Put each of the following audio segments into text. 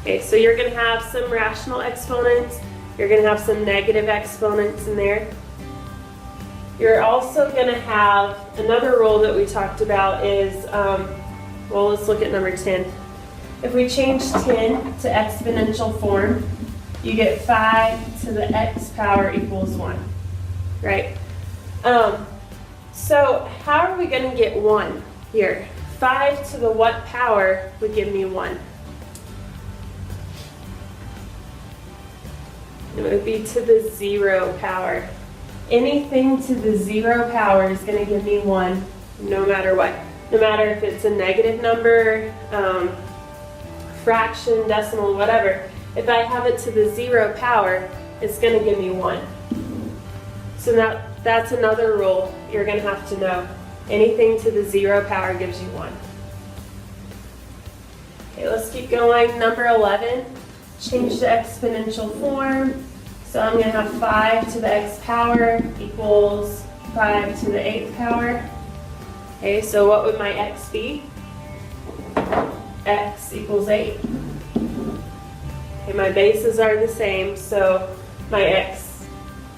Okay, so you're going to have some rational exponents. You're going to have some negative exponents in there. You're also going to have another rule that we talked about is, well, let's look at number 10. If we change 10 to exponential form, you get 5 to the x power equals 1, right? So how are we going to get 1 here? 5 to the what power would give me 1? It would be to the 0 power. Anything to the 0 power is going to give me 1 no matter what. No matter if it's a negative number, fraction, decimal, whatever. If I have it to the 0 power, it's going to give me 1. So now that's another rule you're going to have to know. Anything to the 0 power gives you 1. Okay, let's keep going. Number 11, change to exponential form. So I'm going to have 5 to the x power equals 5 to the 8th power. Okay, so what would my x be? X equals 8. Okay, my bases are the same, so my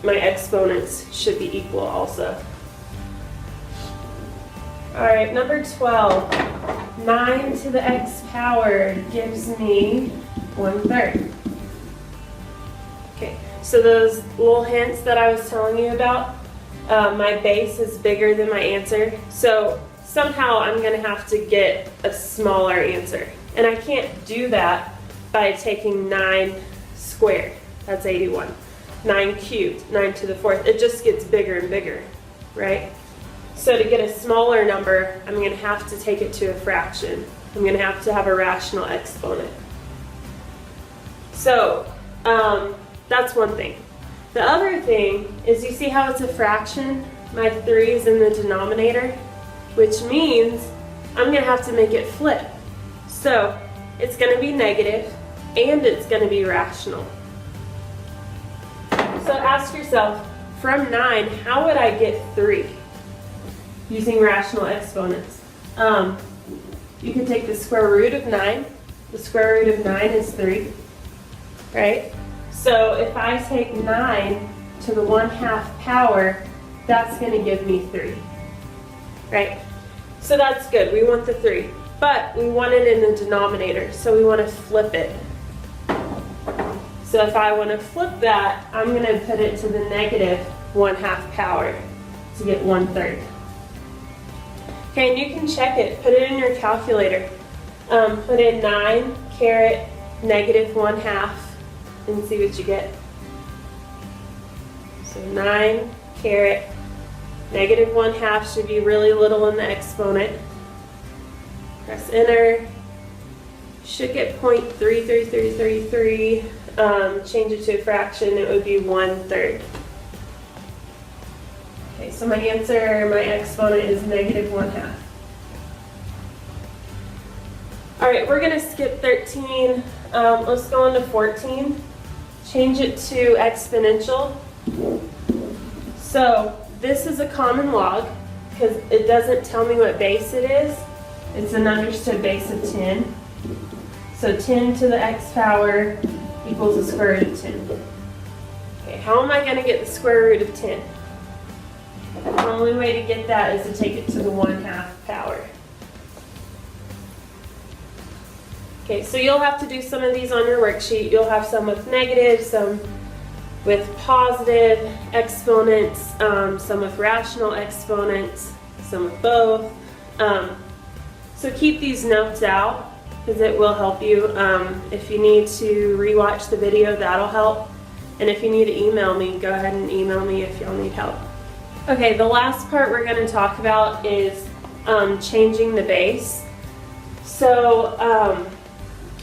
exponents should be equal also. All right, number 12. 9 to the x power gives me 1/3. Okay, so those little hints that I was telling you about, my base is bigger than my answer. So somehow I'm going to have to get a smaller answer. And I can't do that by taking 9 squared. That's 81. 9 cubed, 9 to the 4th. It just gets bigger and bigger, right? So to get a smaller number, I'm going to have to take it to a fraction. I'm going to have a rational exponent. So that's one thing. The other thing is, you see how it's a fraction? My 3 is in the denominator, which means I'm going to have to make it flip. So it's going to be negative and it's going to be rational. So ask yourself, from 9, how would I get 3 using rational exponents? You can take the square root of 9. The square root of 9 is 3, right? So if I take 9 to the 1/2 power, that's going to give me 3, right? So that's good. We want the 3. But we want it in the denominator, so we want to flip it. So if I want to flip that, I'm going to put it to the negative 1/2 power to get 1/3. Okay, and you can check it. Put it in your calculator. Put in 9 caret negative 1/2 and see what you get. So 9 caret negative 1/2 should be really little in the exponent. Press enter. Should get 0.33333. Change it to a fraction, it would be 1/3. Okay, so my answer, my exponent is negative 1/2. All right, we're going to skip 13. Let's go on to 14. Change it to exponential. So this is a common log because it doesn't tell me what base it is. It's an understood base of 10. So 10 to the x power equals the square root of 10. Okay, how am I going to get the square root of 10? The only way to get that is to take it to the 1/2 power. Okay, so you'll have to do some of these on your worksheet. You'll have some with negative, some with positive exponents, some with rational exponents, some with both. So keep these notes out because it will help you. If you need to rewatch the video, that'll help. And if you need to email me, go ahead and email me if y'all need help. Okay, the last part we're going to talk about is changing the base. So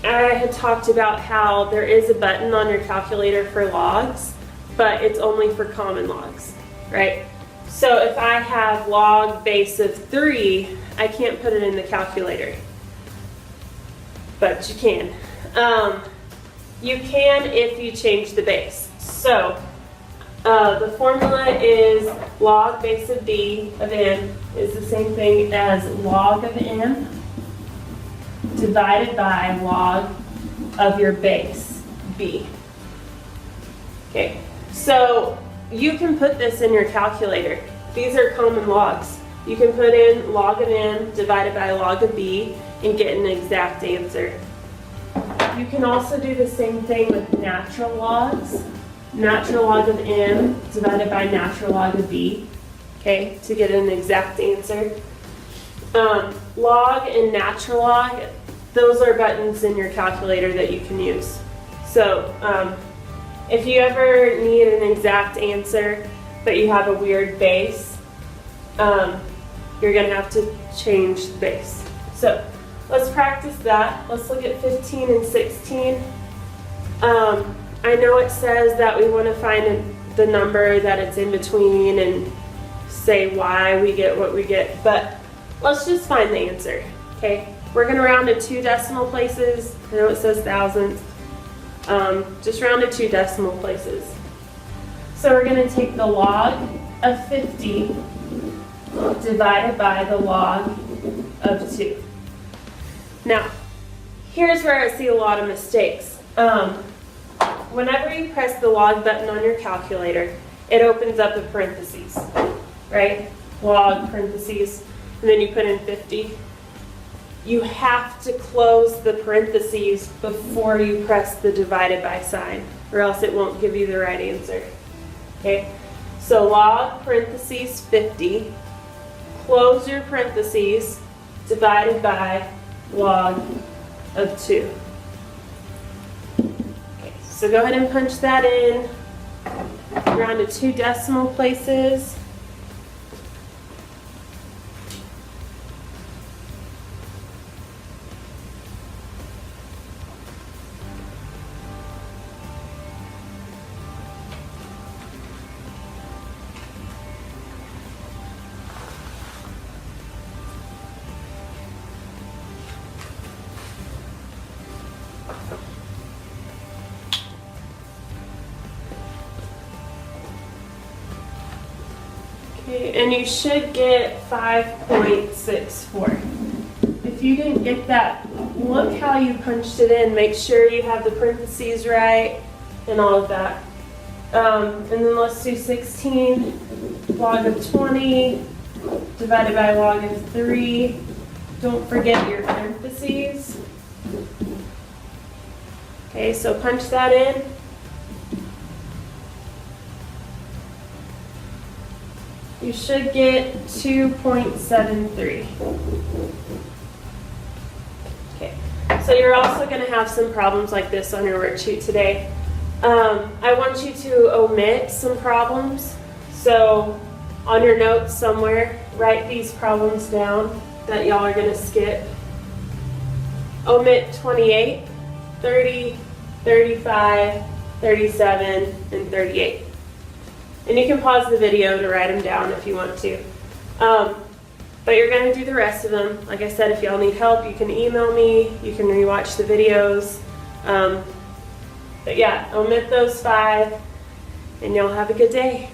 I had talked about how there is a button on your calculator for logs, but it's only for common logs, right? So if I have log base of 3, I can't put it in the calculator, but you can. You can if you change the base. So the formula is log base of b of n is the same thing as log of n divided by log of your base, b. Okay, so you can put this in your calculator. These are common logs. You can put in log of n divided by log of b and get an exact answer. You can also do the same thing with natural logs. Natural log of m divided by natural log of b, okay, to get an exact answer. Log and natural log, those are buttons in your calculator that you can use. So if you ever need an exact answer, but you have a weird base, you're going to have to change the base. So let's practice that. Let's look at 15 and 16. I know it says that we want to find the number that it's in between and say why we get what we get, but let's just find the answer, okay? We're going to round to 2 decimal places. I know it says thousandths. Just round to 2 decimal places. So we're going to take the log of 50 divided by the log of 2. Now, here's where I see a lot of mistakes. Whenever you press the log button on your calculator, it opens up a parentheses, right? Log, parentheses, and then you put in 50. You have to close the parentheses before you press the divided by sign, or else it won't give you the right answer. Okay? So log, parentheses, 50, close your parentheses, divided by log of 2. Okay, so go ahead and punch that in. Round to 2 decimal places. Okay, and you should get 5.64. If you didn't get that, look how you punched it in. Make sure you have the parentheses right and all of that. And then let's do 16, log of 20 divided by log of 3. Don't forget your parentheses. Okay, so punch that in. You should get 2.73. Okay, so you're also going to have some problems like this on your worksheet today. I want you to omit some problems. So on your notes somewhere, write these problems down that y'all are going to skip. Omit 28, 30, 35, 37, and 38. And you can pause the video to write them down if you want to. But you're going to do the rest of them. Like I said, if y'all need help, you can email me. You can rewatch the videos. But yeah, omit those 5, and y'all have a good day.